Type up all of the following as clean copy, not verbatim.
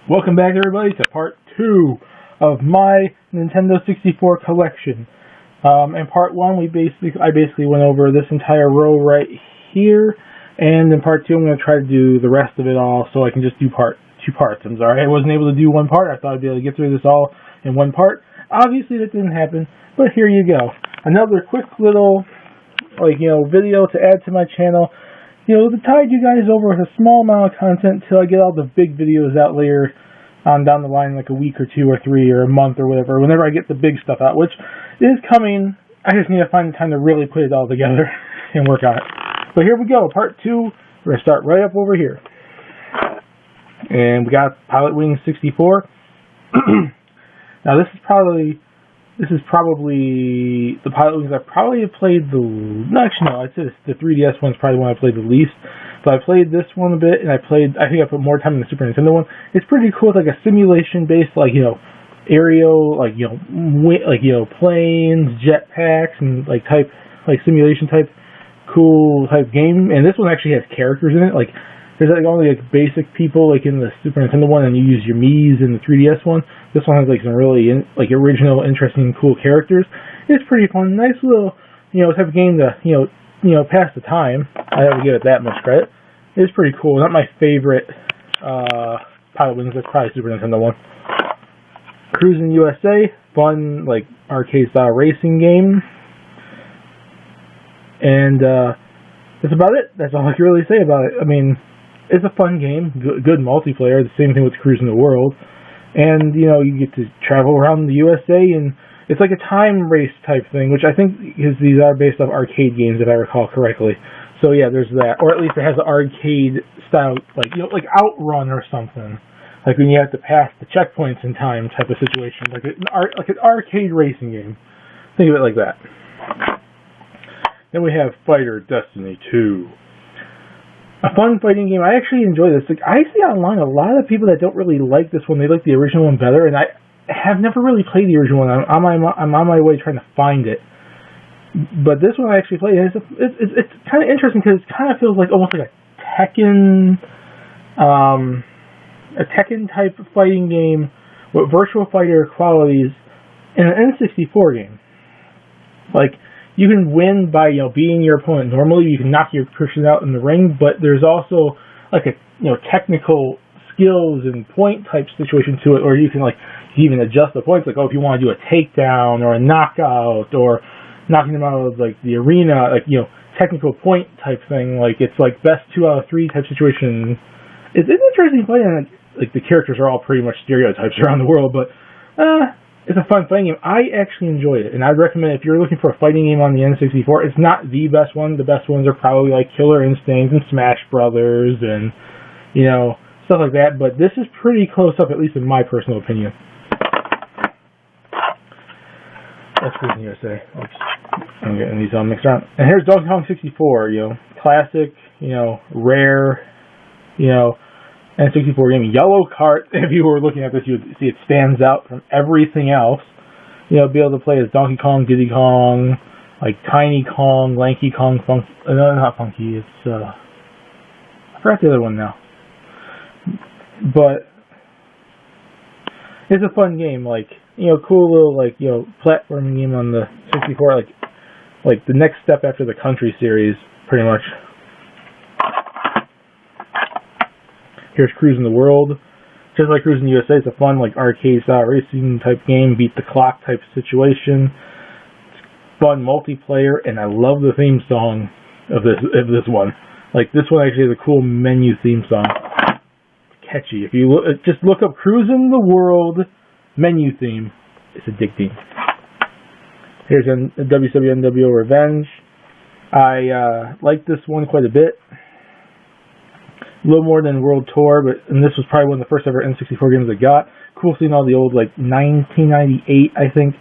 Welcome back, everybody, to part 2 of my Nintendo 64 collection. In part 1, I basically went over this entire row right here, and in part 2, I'm going to try to do the rest of it all, so I can just do two parts. I'm sorry I wasn't able to do one part. I thought I'd be able to get through this all in one part. Obviously, that didn't happen, but here you go. Another quick little, video to add to my channel. To tide you guys over with a small amount of content until I get all the big videos out later down the line, like a week or 2 or 3 or a month or whatever, whenever I get the big stuff out, which is coming. I just need to find the time to really put it all together and work on it. But here we go, part 2. We're going to start right up over here. And we got Pilot Wings 64. Now this is probably the Pilot Wings I probably have played I'd say the 3DS one's probably one I played the least. But I played this one a bit, and I think I put more time in the Super Nintendo one. It's pretty cool. It's like a simulation-based, aerial, planes, jetpacks, and simulation type, cool type game. And this one actually has characters in it. There's only basic people in the Super Nintendo one, and you use your Mii's in the 3DS one. This one has some really original, interesting, cool characters. It's pretty fun, nice little type of game to pass the time. I have to give it that much credit. It's pretty cool. Not my favorite Pilot Wings. That's probably Super Nintendo one. Cruis'n USA, fun arcade style racing game, and that's about it. That's all I can really say about it. I mean, it's a fun game, good multiplayer. The same thing with Cruis'n the World, and you get to travel around the USA, and it's like a time race type thing, which I think these are based off arcade games, if I recall correctly. So yeah, there's that, or at least it has an arcade style, like Outrun or something, when you have to pass the checkpoints in time type of situation, like an arcade racing game. Think of it like that. Then we have Fighter Destiny 2. A fun fighting game. I actually enjoy this. I see online a lot of people that don't really like this one. They like the original one better, and I have never really played the original one. I'm on my way trying to find it. But this one I actually played. It's kind of interesting because it kind of feels almost like a Tekken type of fighting game with Virtua Fighter qualities in an N64 game. You can win by beating your opponent normally. You can knock your person out in the ring, but there's also a technical skills and point type situation to it, or you can even adjust the points. If you want to do a takedown or a knockout or knocking them out of the arena, technical point type thing. It's best 2 out of 3 type situation. It's an interesting play, and the characters are all pretty much stereotypes around the world, but it's a fun fighting game. I actually enjoyed it, and I'd recommend if you're looking for a fighting game on the N64. It's not the best one. The best ones are probably Killer Instinct and Smash Brothers and stuff like that. But this is pretty close up, at least in my personal opinion. That's Cruis'n USA. Oops. I'm getting these all mixed around. And here's Donkey Kong 64. Classic. Rare. N64 game, yellow cart. If you were looking at this, you would see it stands out from everything else. Be able to play as Donkey Kong, Diddy Kong, Tiny Kong, Lanky Kong, Funky. No, not Funky. It's I forgot the other one now. But it's a fun game. Cool little platforming game on the 64. The next step after the Country series, pretty much. Here's Cruis'n the World. Just like Cruis'n USA, it's a fun, arcade style racing type game, beat the clock type situation. It's fun multiplayer, and I love the theme song of this one. This one actually has a cool menu theme song. Catchy. If you just look up Cruis'n the World menu theme, it's addicting. Here's WWF Revenge. I like this one quite a bit. A little more than World Tour, and this was probably one of the first ever N64 games I got. Cool seeing all the old 1998, I think,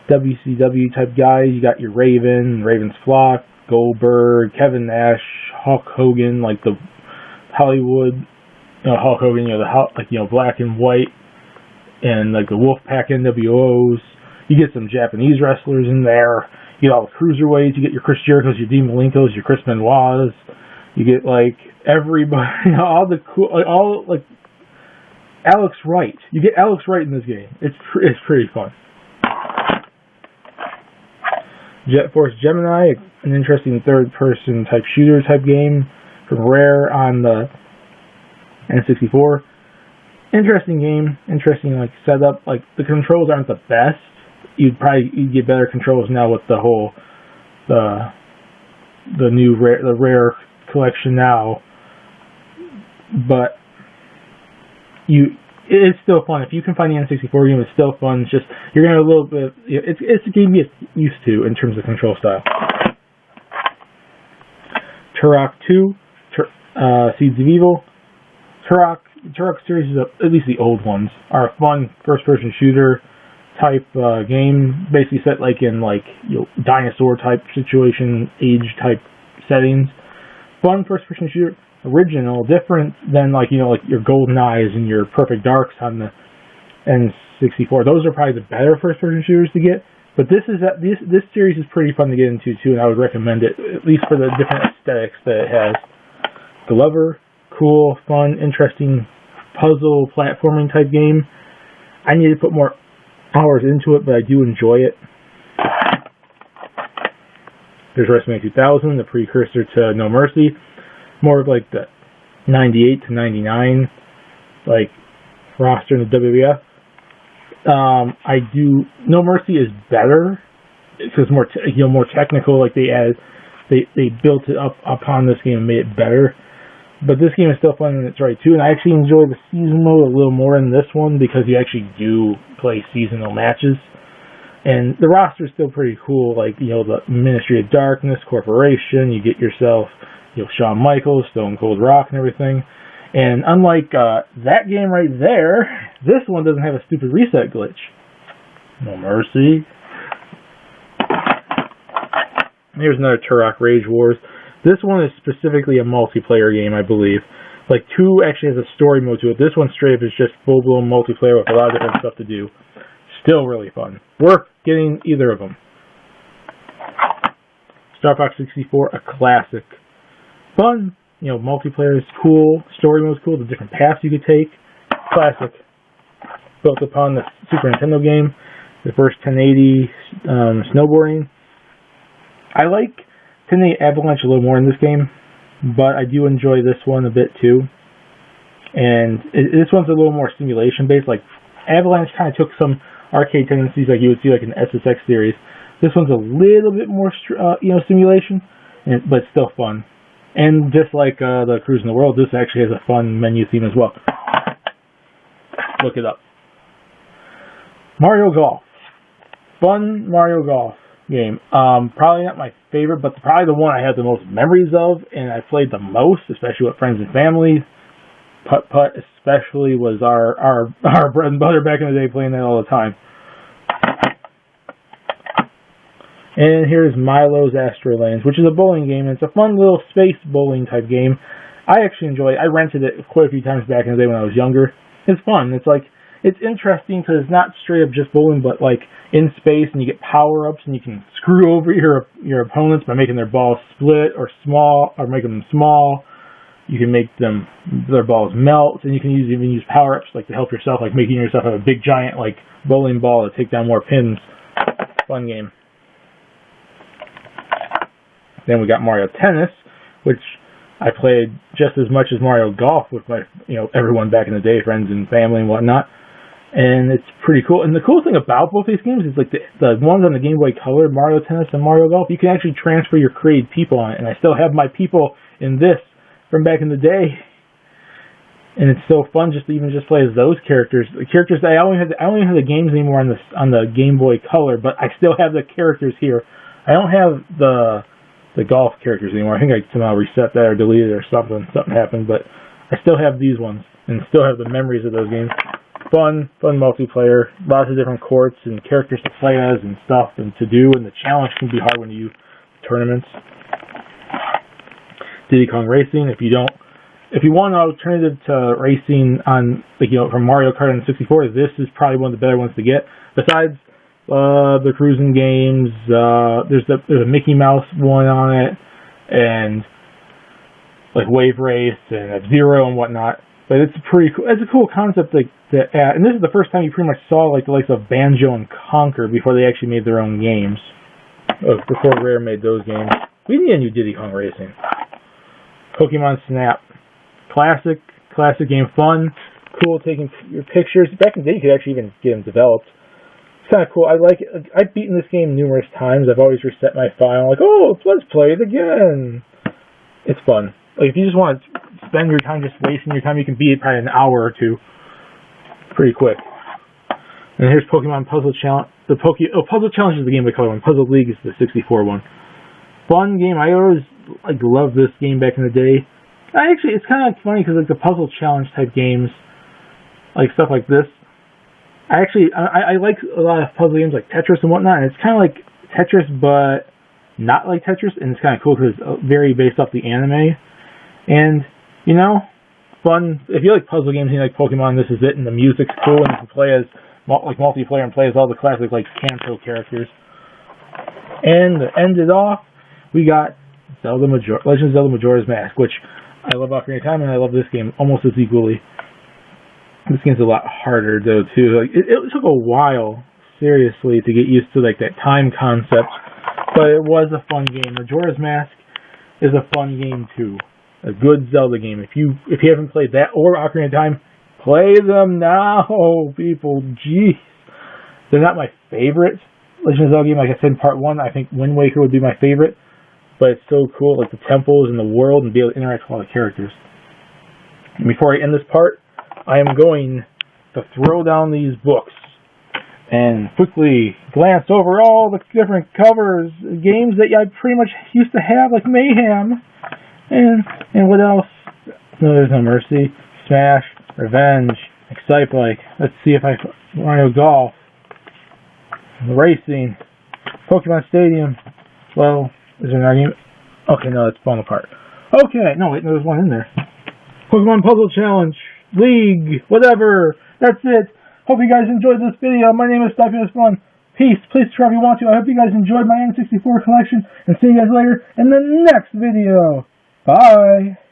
WCW type guys. You got your Raven's Flock, Goldberg, Kevin Nash, Hulk Hogan, the Hollywood, Hulk Hogan, black and white, and the Wolfpack NWOs. You get some Japanese wrestlers in there. You get all the cruiserweights. You get your Chris Jerichos, your Dean Malenkos, your Chris Benoits. You get everybody, all the cool, Alex Wright. You get Alex Wright in this game. It's pretty fun. Jet Force Gemini, an interesting third-person type shooter type game from Rare on the N64. Interesting game. Interesting like setup. Like the controls aren't the best. You'd get better controls now with the whole the new Rare collection now. But it's still fun. If you can find the N64 game, it's still fun. It's just you're gonna have a little bit. It's a game you get used to in terms of control style. Turok 2, Seeds of Evil. Turok series, at least the old ones, are a fun first-person shooter type game. Basically set like in dinosaur type situation, age type settings. Fun first-person shooter. Original, different than your Golden Eyes and your Perfect Darks on the N64. Those are probably the better first-person shooters to get. But this series is pretty fun to get into too, and I would recommend it at least for the different aesthetics that it has. Glover, cool, fun, interesting puzzle platforming type game. I need to put more hours into it, but I do enjoy it. There's WrestleMania 2000, the precursor to No Mercy. More of like the 98 to 99 roster in the WWF. No Mercy is better because more technical. Like they built it up upon this game and made it better. But this game is still fun in its right too, and I actually enjoy the season mode a little more in this one because you actually do play seasonal matches. And the roster is still pretty cool, the Ministry of Darkness, Corporation, you get yourself Shawn Michaels, Stone Cold Rock, and everything. And unlike that game right there, this one doesn't have a stupid reset glitch. No Mercy. Here's another Turok Rage Wars. This one is specifically a multiplayer game, I believe. 2 actually has a story mode to it. This one straight up is just full-blown multiplayer with a lot of different stuff to do. Still really fun. Worth getting either of them. Star Fox 64, a classic. Fun, multiplayer is cool, story mode is cool, the different paths you could take. Classic. Built upon the Super Nintendo game, the first 1080 snowboarding. I like 1080 Avalanche a little more in this game, but I do enjoy this one a bit too. And this one's a little more simulation based. Avalanche kind of took some arcade tendencies like you would see in the SSX series. This one's a little bit more simulation, but it's still fun. And just like the Cruise in the World, this actually has a fun menu theme as well. Look it up. Mario Golf. Fun Mario Golf game. Probably not my favorite, but probably the one I have the most memories of, and I played the most, especially with friends and family. Putt-Putt especially was our bread and butter back in the day, playing that all the time. And here's Milo's Astro Lanes, which is a bowling game. And it's a fun little space bowling type game. I actually enjoy it. I rented it quite a few times back in the day when I was younger. It's fun. It's interesting because it's not straight up just bowling, but in space, and you get power-ups, and you can screw over your opponents by making their balls split or small, or making them small. You can make their balls melt, and you can even use power-ups to help yourself, making yourself have a big giant bowling ball to take down more pins. Fun game. Then we got Mario Tennis, which I played just as much as Mario Golf with my everyone back in the day, friends and family and whatnot. And it's pretty cool. And the cool thing about both these games is the ones on the Game Boy Color, Mario Tennis and Mario Golf, you can actually transfer your created people on it. And I still have my people in this from back in the day, and it's so fun just to play as those characters. The characters I only have the games anymore on the Game Boy Color, but I still have the characters here. I don't have the golf characters anymore. I think I somehow reset that or deleted it or something. Something happened, but I still have these ones and still have the memories of those games. Fun multiplayer, lots of different courts and characters to play as and stuff and to do, and the challenge can be hard when you do tournaments. Diddy Kong Racing. If you want an alternative to racing on from Mario Kart on 64, this is probably one of the better ones to get. Besides the cruising games, there's a Mickey Mouse one on it, and Wave Race and F-Zero and whatnot. But it's a cool concept, like and this is the first time you pretty much saw like the likes of Banjo and Conquer before they actually made their own games. Before Rare made those games. We need a new Diddy Kong Racing. Pokemon Snap. Classic game, fun, cool taking your pictures. Back in the day, you could actually even get them developed. It's kind of cool. I like it. I've beaten this game numerous times. I've always reset my file. I'm like, oh, let's play it again. It's fun. Like, if you just want to spend your time just wasting your time, you can beat it probably in an hour or two. Pretty quick. And here's Pokemon Puzzle Challenge. Puzzle Challenge is the game we call it. Puzzle League is the 64 one. Fun game. I always loved this game back in the day. It's kind of funny because like the Puzzle Challenge type games, like stuff like this. I like a lot of puzzle games like Tetris and whatnot, and it's kind of like Tetris, but not like Tetris, and it's kind of cool because it's very based off the anime. And, you know, fun. If you like puzzle games and you like Pokemon, this is it, and the music's cool, and you can play as, like, multiplayer and play as all the classic, like, Kanto characters. And to end it off, we got Legend of Zelda Majora's Mask, which I love Ocarina of Time, and I love this game almost as equally. This game's a lot harder, though, too. Like, it took a while, seriously, to get used to, like, that time concept. But it was a fun game. Majora's Mask is a fun game, too. A good Zelda game. If you haven't played that or Ocarina of Time, play them now, people. Jeez. They're not my favorite Legend of Zelda game. Like I said in part 1, I think Wind Waker would be my favorite. But it's so cool, like the temples and the world, and be able to interact with all the characters. And before I end this part, I am going to throw down these books and quickly glance over all the different covers, games that I pretty much used to have, like Mayhem, and what else? No, there's No Mercy, Smash, Revenge, Excite Bike. Let's see if Mario Golf, Racing, Pokemon Stadium. Well, is there an argument? Okay, no, it's falling apart. Okay, no, wait, there's one in there. Pokemon Puzzle Challenge, League, whatever. That's it. Hope you guys enjoyed this video. My name is Stefan. It's fun. Peace. Please subscribe if you want to. I hope you guys enjoyed my N64 collection, and see you guys later in the next video. Bye.